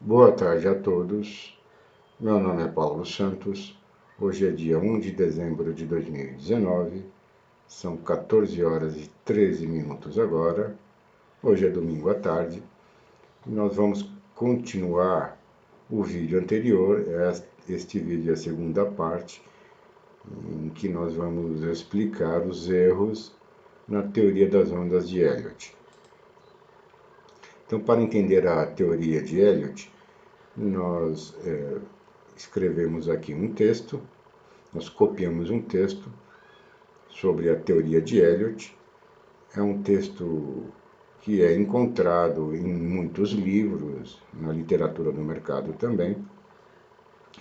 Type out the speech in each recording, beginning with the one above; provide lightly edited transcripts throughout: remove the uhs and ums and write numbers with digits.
Boa tarde a todos. Meu nome é Paulo Santos. Hoje é dia 1 de dezembro de 2019. São 14 horas e 13 minutos agora. Hoje é domingo à tarde. E nós vamos continuar o vídeo anterior. Este vídeo é a segunda parte, em que nós vamos explicar os erros na teoria das ondas de Elliott. Então, para entender a teoria de Elliott, nós escrevemos aqui um texto, nós copiamos um texto sobre a teoria de Elliott. É um texto que é encontrado em muitos livros, na literatura do mercado também,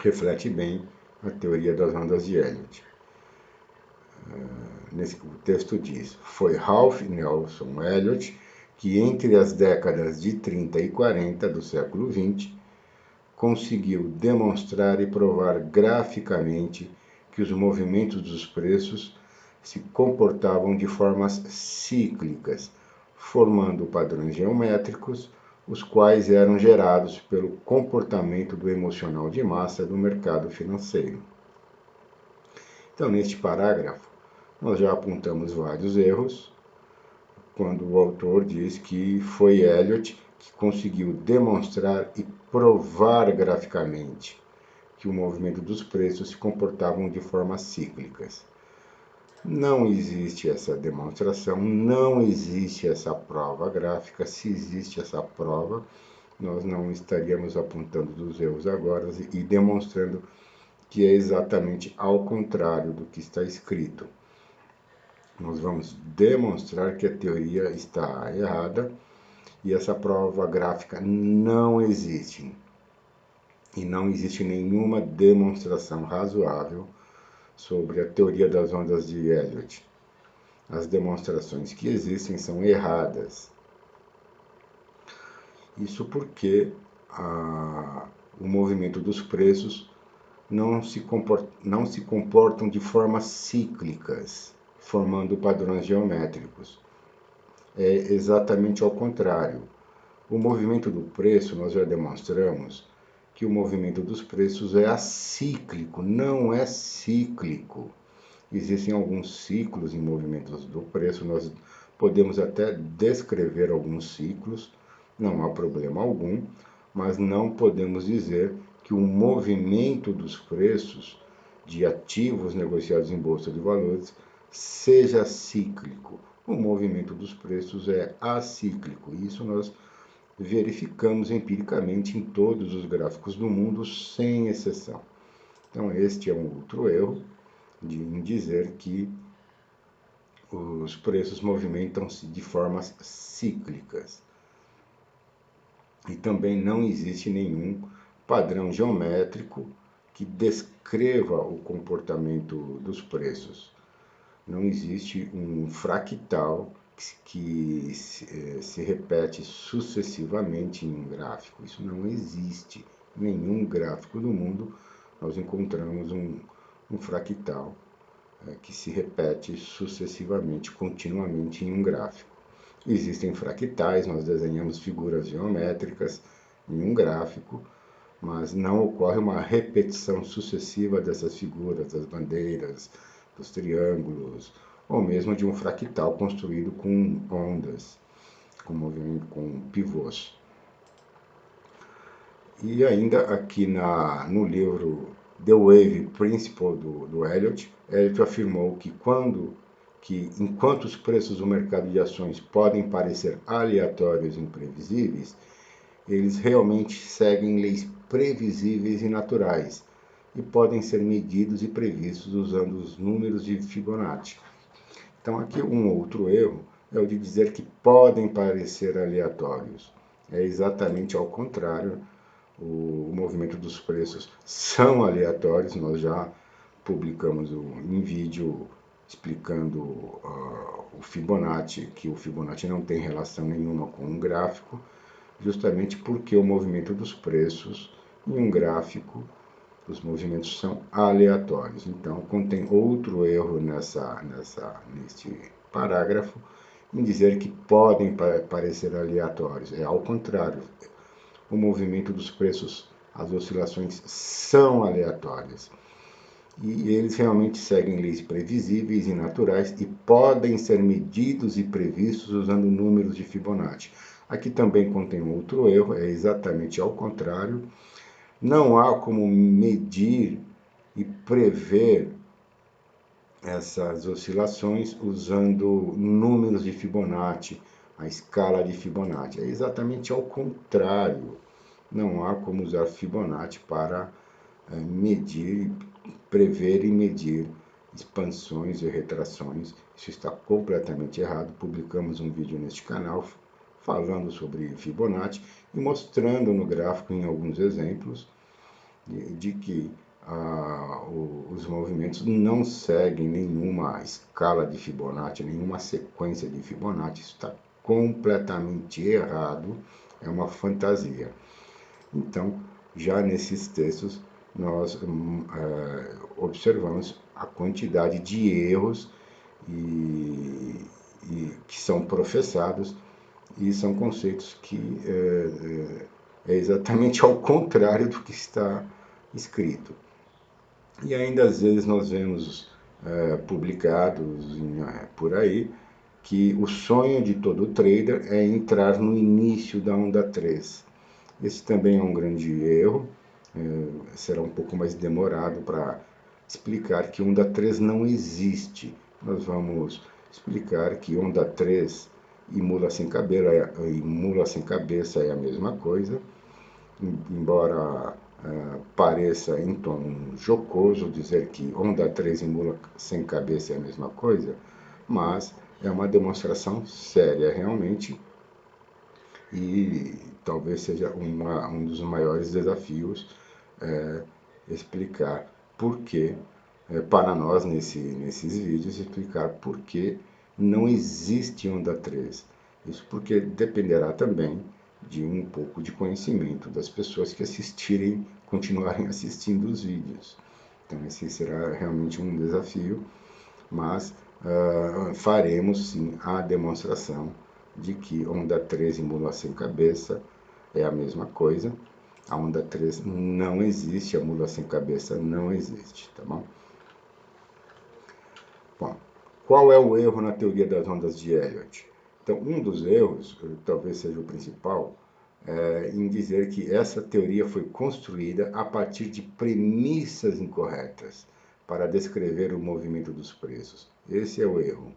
reflete bem a teoria das ondas de Elliott. O texto diz: foi Ralph Nelson Elliott que entre as décadas de 30 e 40 do século XX conseguiu demonstrar e provar graficamente que os movimentos dos preços se comportavam de formas cíclicas, formando padrões geométricos, os quais eram gerados pelo comportamento do emocional de massa do mercado financeiro. Então, neste parágrafo, nós já apontamos vários erros, quando o autor diz que foi Elliott que conseguiu demonstrar e provar graficamente que o movimento dos preços se comportavam de formas cíclicas. Não existe essa demonstração, não existe essa prova gráfica. Se existe essa prova, nós não estaríamos apontando dos erros agora e demonstrando que é exatamente ao contrário do que está escrito. Nós vamos demonstrar que a teoria está errada e essa prova gráfica não existe. E não existe nenhuma demonstração razoável sobre a teoria das ondas de Elliott. As demonstrações que existem são erradas. Isso porque o movimento dos preços não se comportam de formas cíclicas, formando padrões geométricos. É exatamente ao contrário. O movimento do preço, nós já demonstramos que o movimento dos preços é acíclico, não é cíclico. Existem alguns ciclos em movimentos do preço, nós podemos até descrever alguns ciclos, não há problema algum, mas não podemos dizer que o movimento dos preços de ativos negociados em bolsa de valores seja cíclico. O movimento dos preços é acíclico. Isso nós verificamos empiricamente em todos os gráficos do mundo, sem exceção. Então, este é um outro erro em dizer que os preços movimentam-se de formas cíclicas. E também não existe nenhum padrão geométrico que descreva o comportamento dos preços. Não existe um fractal que se repete sucessivamente em um gráfico. Isso não existe. Em nenhum gráfico do mundo nós encontramos um fractal que se repete sucessivamente, continuamente em um gráfico. Existem fractais, nós desenhamos figuras geométricas em um gráfico, mas não ocorre uma repetição sucessiva dessas figuras, das bandeiras, dos triângulos, ou mesmo de um fractal construído com ondas, com movimento, com pivôs. E ainda aqui no livro The Wave Principle do Elliott, Elliott afirmou que enquanto os preços do mercado de ações podem parecer aleatórios e imprevisíveis, eles realmente seguem leis previsíveis e naturais e podem ser medidos e previstos usando os números de Fibonacci. Então, aqui um outro erro é o de dizer que podem parecer aleatórios. É exatamente ao contrário. O movimento dos preços são aleatórios. Nós já publicamos em vídeo explicando o Fibonacci, que o Fibonacci não tem relação nenhuma com um gráfico, justamente porque o movimento dos preços em um gráfico, os movimentos são aleatórios. Então, contém outro erro neste parágrafo, em dizer que podem parecer aleatórios. É ao contrário. o movimento dos preços, as oscilações são aleatórias. E eles realmente seguem leis previsíveis e naturais e podem ser medidos e previstos usando números de Fibonacci. Aqui também contém outro erro, é exatamente ao contrário. Não há como medir e prever essas oscilações usando números de Fibonacci, a escala de Fibonacci. É exatamente ao contrário. Não há como usar Fibonacci para medir, prever e medir expansões e retrações. Isso está completamente errado. Publicamos um vídeo neste canal falando sobre Fibonacci e mostrando no gráfico em alguns exemplos de que os movimentos não seguem nenhuma escala de Fibonacci, nenhuma sequência de Fibonacci. Isso está completamente errado, é uma fantasia. Então, já nesses textos, nós observamos a quantidade de erros que são professados, e são conceitos que é exatamente ao contrário do que está escrito. E ainda às vezes nós vemos publicados por aí que o sonho de todo trader é entrar no início da onda 3. Esse também é um grande erro, será um pouco mais demorado para explicar que onda 3 não existe. Nós vamos explicar que onda 3 e mula sem cabeça é a mesma coisa, embora pareça em tom jocoso dizer que onda 3 e mula sem cabeça é a mesma coisa, mas é uma demonstração séria realmente, e talvez seja um dos maiores desafios explicar por que, para nós nesses vídeos, explicar por que não existe onda 3. Isso porque dependerá também de um pouco de conhecimento das pessoas que continuarem assistindo os vídeos. Então esse será realmente um desafio, mas faremos sim a demonstração de que onda 3 e mula sem cabeça é a mesma coisa. A onda 3 não existe, a mula sem cabeça não existe, tá bom? Bom, qual é o erro na teoria das ondas de Elliott? Então, um dos erros, talvez seja o principal, em dizer que essa teoria foi construída a partir de premissas incorretas para descrever o movimento dos preços. Esse é o erro.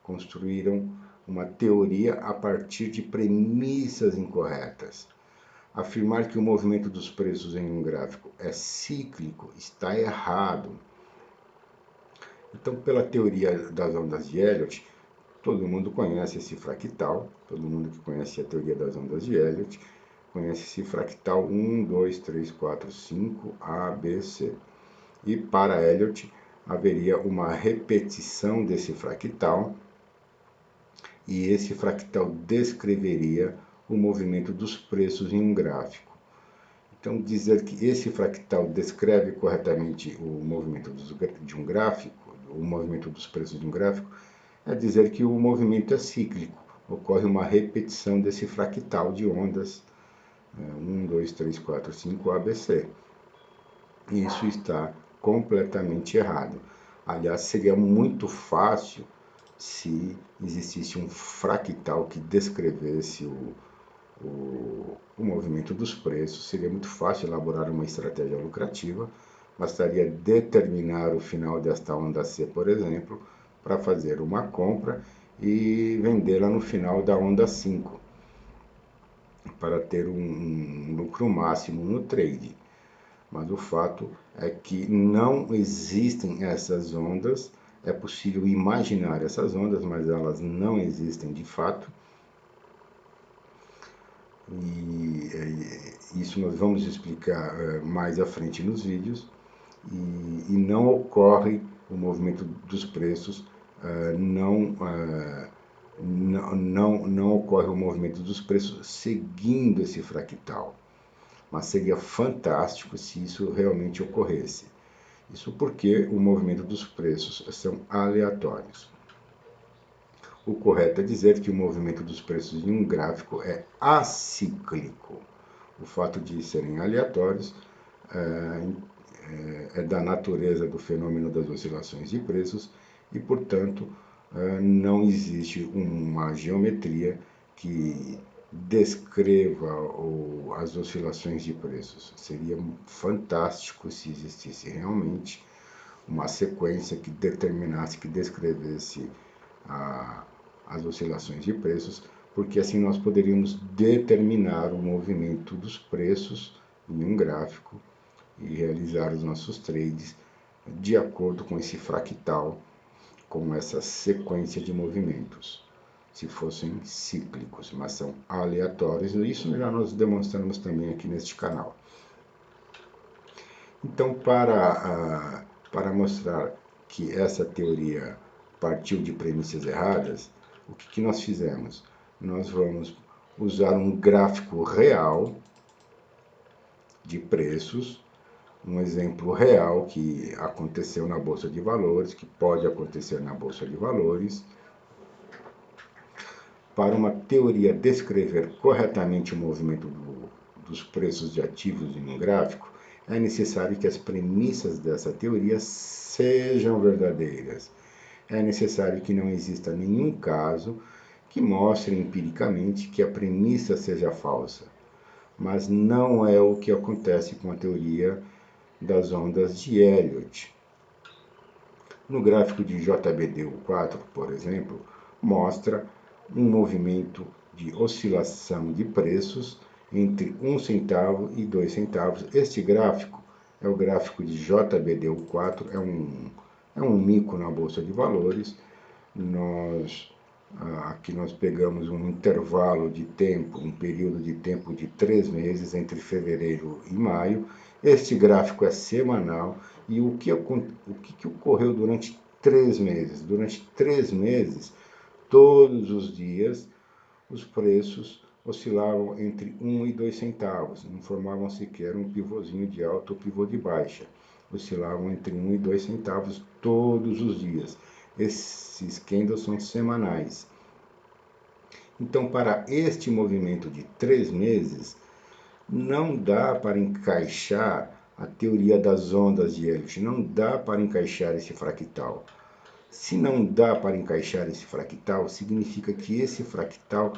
Construíram uma teoria a partir de premissas incorretas. Afirmar que o movimento dos preços em um gráfico é cíclico está errado. Então, pela teoria das ondas de Elliott, todo mundo conhece esse fractal, todo mundo que conhece a teoria das ondas de Elliott, conhece esse fractal 1, 2, 3, 4, 5, A, B, C. E para Elliott haveria uma repetição desse fractal, e esse fractal descreveria o movimento dos preços em um gráfico. Então, dizer que esse fractal descreve corretamente o movimento de um gráfico, o movimento dos preços de um gráfico, é dizer que o movimento é cíclico, ocorre uma repetição desse fractal de ondas 1, 2, 3, 4, 5, ABC. Isso está completamente errado. Aliás, seria muito fácil se existisse um fractal que descrevesse o movimento dos preços. Seria muito fácil elaborar uma estratégia lucrativa. Bastaria determinar o final desta onda C, por exemplo, para fazer uma compra e vendê-la no final da onda 5, para ter um lucro máximo no trade. Mas o fato é que não existem essas ondas. É possível imaginar essas ondas, mas elas não existem de fato. E isso nós vamos explicar mais à frente nos vídeos. E não ocorre o movimento dos preços, não ocorre o movimento dos preços seguindo esse fractal. Mas seria fantástico se isso realmente ocorresse. Isso porque o movimento dos preços são aleatórios. O correto é dizer que o movimento dos preços em um gráfico é acíclico. O fato de serem aleatórios é da natureza do fenômeno das oscilações de preços e, portanto, não existe uma geometria que descreva as oscilações de preços. Seria fantástico se existisse realmente uma sequência que determinasse, que descrevesse as oscilações de preços, porque assim nós poderíamos determinar o movimento dos preços em um gráfico e realizar os nossos trades de acordo com esse fractal, com essa sequência de movimentos, se fossem cíclicos, mas são aleatórios, e isso já nós demonstramos também aqui neste canal. Então, para mostrar que essa teoria partiu de premissas erradas, o que nós fizemos? Nós vamos usar um gráfico real de preços, um exemplo real que aconteceu na Bolsa de Valores, que pode acontecer na Bolsa de Valores. Para uma teoria descrever corretamente o movimento dos preços de ativos em um gráfico, é necessário que as premissas dessa teoria sejam verdadeiras. É necessário que não exista nenhum caso que mostre empiricamente que a premissa seja falsa. Mas não é o que acontece com a teoria das ondas de Elliott. No gráfico de JBD-4, por exemplo, mostra um movimento de oscilação de preços entre 1 centavo e 2 centavos. Este gráfico é o gráfico de JBD-4, é um mico na Bolsa de Valores. Aqui nós pegamos um intervalo de tempo, um período de tempo de 3 meses, entre fevereiro e maio. Este gráfico é semanal e o que ocorreu durante 3 meses? Durante 3 meses, todos os dias, os preços oscilavam entre 1 e 2 centavos, não formavam sequer um pivôzinho de alta ou pivô de baixa. Oscilavam entre 1 e 2 centavos todos os dias. Esses candles são semanais. Então, para este movimento de 3 meses, não dá para encaixar a teoria das ondas de Elliott, não dá para encaixar esse fractal. Se não dá para encaixar esse fractal, significa que esse fractal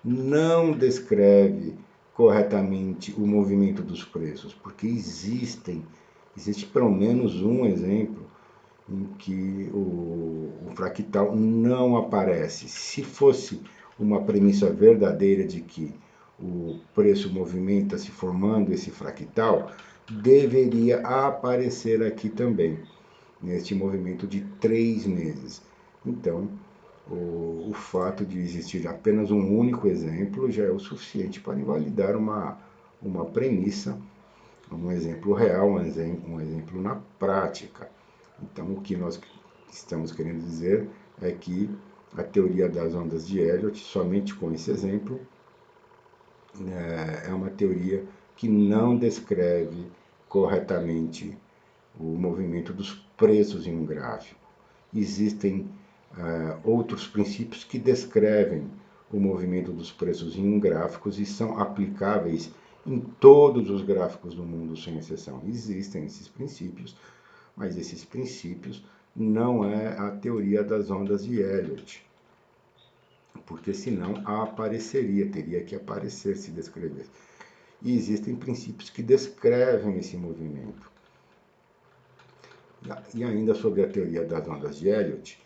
não descreve corretamente o movimento dos preços, porque existe pelo menos um exemplo em que o fractal não aparece. Se fosse uma premissa verdadeira de que o preço movimenta-se formando esse fractal, deveria aparecer aqui também, neste movimento de 3 meses. Então, o fato de existir apenas um único exemplo já é o suficiente para invalidar uma premissa, um exemplo real, um exemplo na prática. Então, o que nós estamos querendo dizer é que a teoria das ondas de Elliott, somente com esse exemplo, é uma teoria que não descreve corretamente o movimento dos preços em um gráfico. Existem outros princípios que descrevem o movimento dos preços em gráficos e são aplicáveis em todos os gráficos do mundo, sem exceção. Existem esses princípios, mas esses princípios não é a teoria das ondas de Elliott, porque senão apareceria, teria que aparecer se descrevesse. E existem princípios que descrevem esse movimento. E ainda sobre a teoria das ondas de Elliott,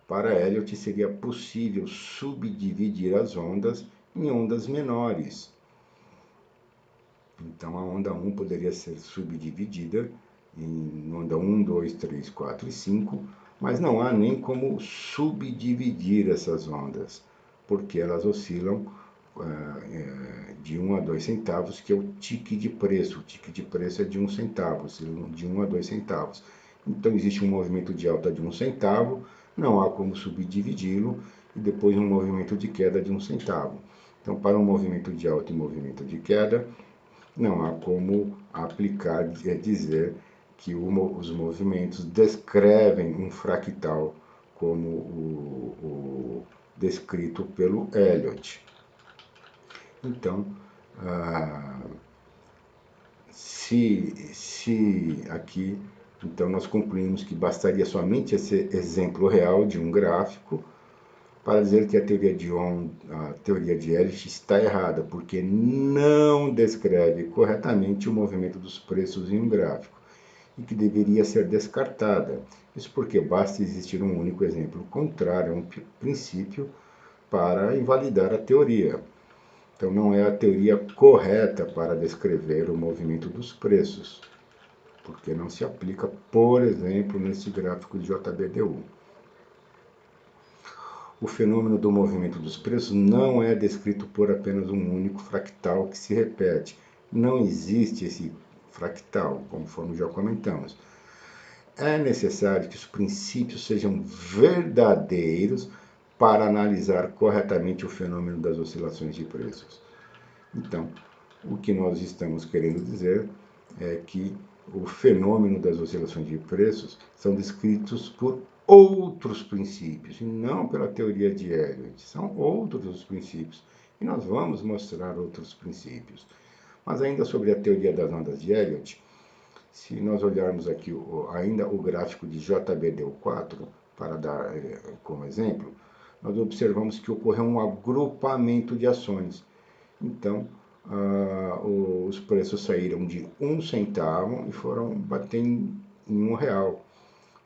para Elliott seria possível subdividir as ondas em ondas menores. Então a onda 1 poderia ser subdividida em onda 1, 2, 3, 4 e 5, mas não há nem como subdividir essas ondas, porque elas oscilam de 1 a 2 centavos, que é o tique de preço. O tique de preço é de 1 centavo, oscilam de 1 a 2 centavos. Então existe um movimento de alta de 1 centavo, não há como subdividi-lo, e depois um movimento de queda de 1 centavo. Então, para um movimento de alta e movimento de queda, não há como aplicar, dizer que os movimentos descrevem um fractal como o descrito pelo Elliott. Então, Se aqui, então, nós concluímos que bastaria somente esse exemplo real de um gráfico para dizer que a teoria de Elliott está errada, porque não descreve corretamente o movimento dos preços em um gráfico e que deveria ser descartada. Isso porque basta existir um único exemplo contrário a um princípio para invalidar a teoria. Então, não é a teoria correta para descrever o movimento dos preços, porque não se aplica, por exemplo, nesse gráfico de JBDU. O fenômeno do movimento dos preços não é descrito por apenas um único fractal que se repete. Não existe esse fractal, conforme já comentamos. É necessário que os princípios sejam verdadeiros para analisar corretamente o fenômeno das oscilações de preços. Então, o que nós estamos querendo dizer é que o fenômeno das oscilações de preços são descritos por outros princípios, e não pela teoria de Elliott. São outros os princípios, e nós vamos mostrar outros princípios. Mas ainda sobre a teoria das ondas de Elliott, se nós olharmos aqui ainda o gráfico de JBDU4, para dar como exemplo, nós observamos que ocorreu um agrupamento de ações. Então, os preços saíram de 1 centavo e foram bater em R$1.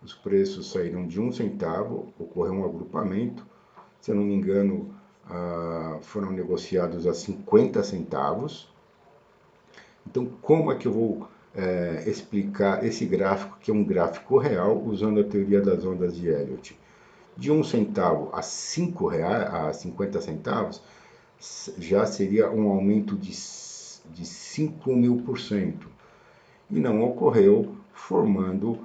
Os preços saíram de 1 centavo, ocorreu um agrupamento, se eu não me engano, foram negociados a 50 centavos. Então, como é que eu vou explicar esse gráfico, que é um gráfico real, usando a teoria das ondas de Elliott? De 1 centavo a R$5, a 50 centavos, já seria um aumento de 5.000%. E não ocorreu, formando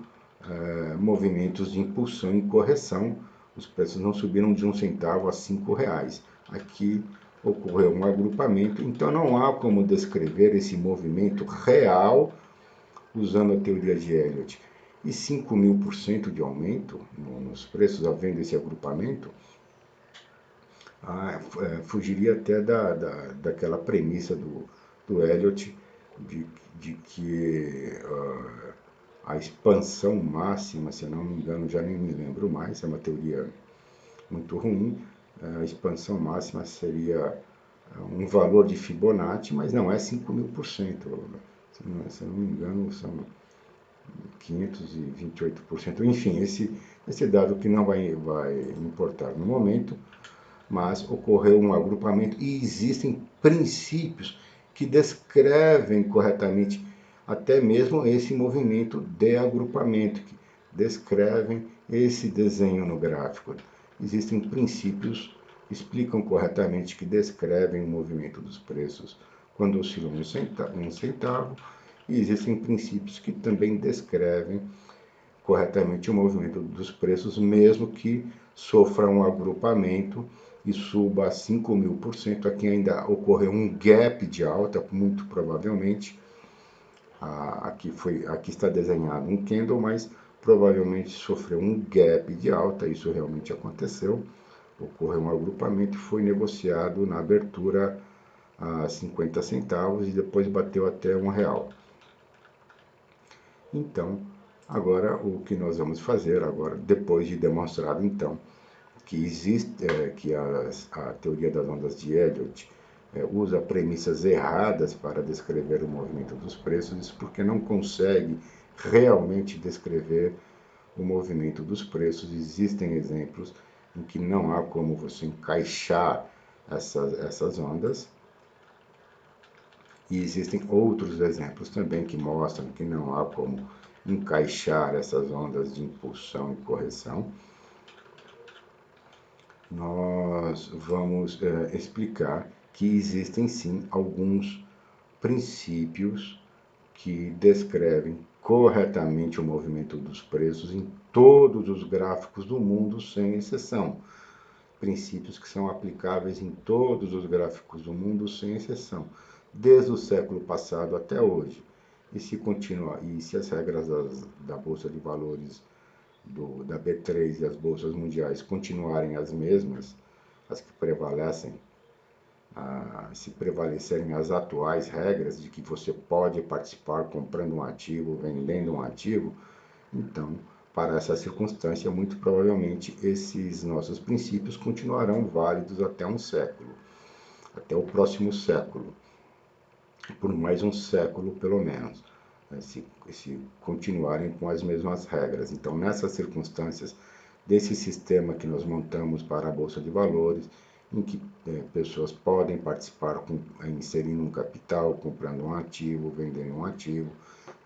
movimentos de impulsão e correção. Os preços não subiram de 1 centavo a R$5. Aqui ocorreu um agrupamento, então não há como descrever esse movimento real usando a teoria de Elliott. E 5.000% de aumento nos preços, havendo esse agrupamento, fugiria até daquela premissa do Elliott de que a expansão máxima, se eu não me engano, já nem me lembro mais, é uma teoria muito ruim, a expansão máxima seria um valor de Fibonacci, mas não é 5.000%, se eu não me engano, são 528%, enfim, esse dado que não vai importar no momento, mas ocorreu um agrupamento e existem princípios que descrevem corretamente até mesmo esse movimento de agrupamento, que descrevem esse desenho no gráfico. Existem princípios que explicam corretamente, que descrevem o movimento dos preços quando oscilam um centavo, e existem princípios que também descrevem corretamente o movimento dos preços, mesmo que sofra um agrupamento e suba a 5.000%. Aqui ainda ocorreu um gap de alta, muito provavelmente. Aqui está desenhado um candle, mas provavelmente sofreu um gap de alta, isso realmente aconteceu. Ocorreu um agrupamento e foi negociado na abertura a 50 centavos e depois bateu até R$1. Então, agora o que nós vamos fazer, agora, depois de demonstrado então que existe, que a teoria das ondas de Elliott usa premissas erradas para descrever o movimento dos preços, isso porque não consegue realmente descrever o movimento dos preços. Existem exemplos em que não há como você encaixar essas ondas, e existem outros exemplos também que mostram que não há como encaixar essas ondas de impulsão e correção. Nós vamos explicar que existem sim alguns princípios que descrevem corretamente o movimento dos preços em todos os gráficos do mundo, sem exceção. Princípios que são aplicáveis em todos os gráficos do mundo, sem exceção, desde o século passado até hoje. E se as regras da Bolsa de Valores da B3 e as bolsas mundiais continuarem as mesmas, as que prevalecem se prevalecerem as atuais regras de que você pode participar comprando um ativo, vendendo um ativo, então, para essa circunstância, muito provavelmente esses nossos princípios continuarão válidos até um século, até o próximo século, por mais um século pelo menos, né, se continuarem com as mesmas regras. Então, nessas circunstâncias, desse sistema que nós montamos para a Bolsa de Valores, em que pessoas podem participar inserindo um capital, comprando um ativo, vendendo um ativo,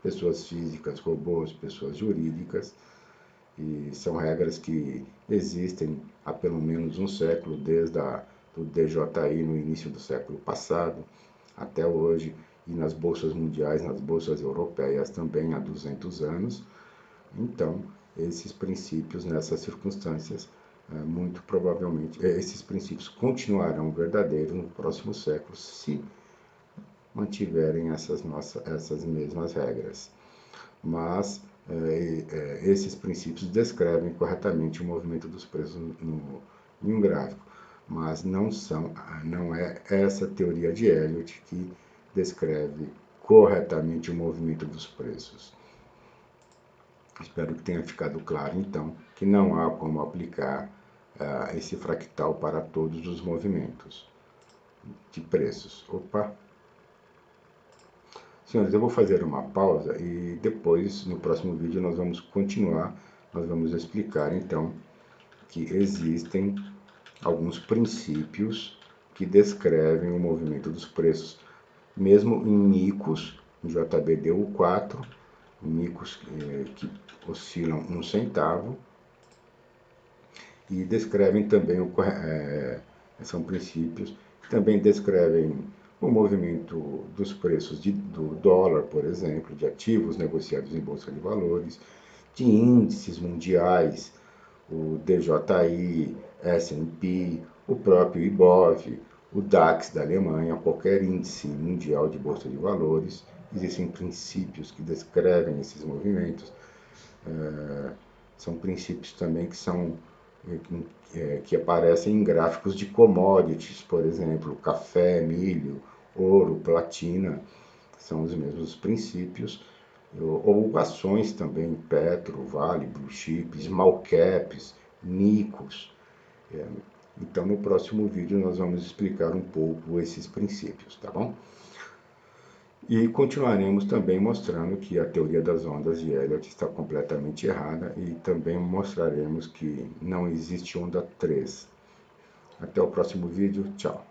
pessoas físicas, robôs, pessoas jurídicas, e são regras que existem há pelo menos um século, desde do DJI no início do século passado até hoje, e nas bolsas mundiais, nas bolsas europeias também há 200 anos. Então, esses princípios, nessas circunstâncias, muito provavelmente, esses princípios continuarão verdadeiros no próximo século, se mantiverem essas mesmas regras. Mas esses princípios descrevem corretamente o movimento dos preços em um gráfico, mas não é essa teoria de Elliott que descreve corretamente o movimento dos preços. Espero que tenha ficado claro, então, que não há como aplicar esse fractal para todos os movimentos de preços. Opa! Senhores, eu vou fazer uma pausa e depois, no próximo vídeo, nós vamos continuar, nós vamos explicar, então, que existem alguns princípios que descrevem o movimento dos preços, mesmo em micos, em JBDU4, micos que oscilam 1 centavo, e descrevem também, são princípios que também descrevem o movimento dos preços do dólar, por exemplo, de ativos negociados em bolsa de valores, de índices mundiais, o DJI, S&P, o próprio IBOV, o DAX da Alemanha, qualquer índice mundial de bolsa de valores. Existem princípios que descrevem esses movimentos. São princípios também que aparecem em gráficos de commodities, por exemplo, café, milho, ouro, platina, são os mesmos princípios, ou ações também, Petro, Vale, Blue Chip, Small Caps, Nicos. Então, no próximo vídeo nós vamos explicar um pouco esses princípios, tá bom? E continuaremos também mostrando que a teoria das ondas de Elliott está completamente errada e também mostraremos que não existe onda 3. Até o próximo vídeo, tchau!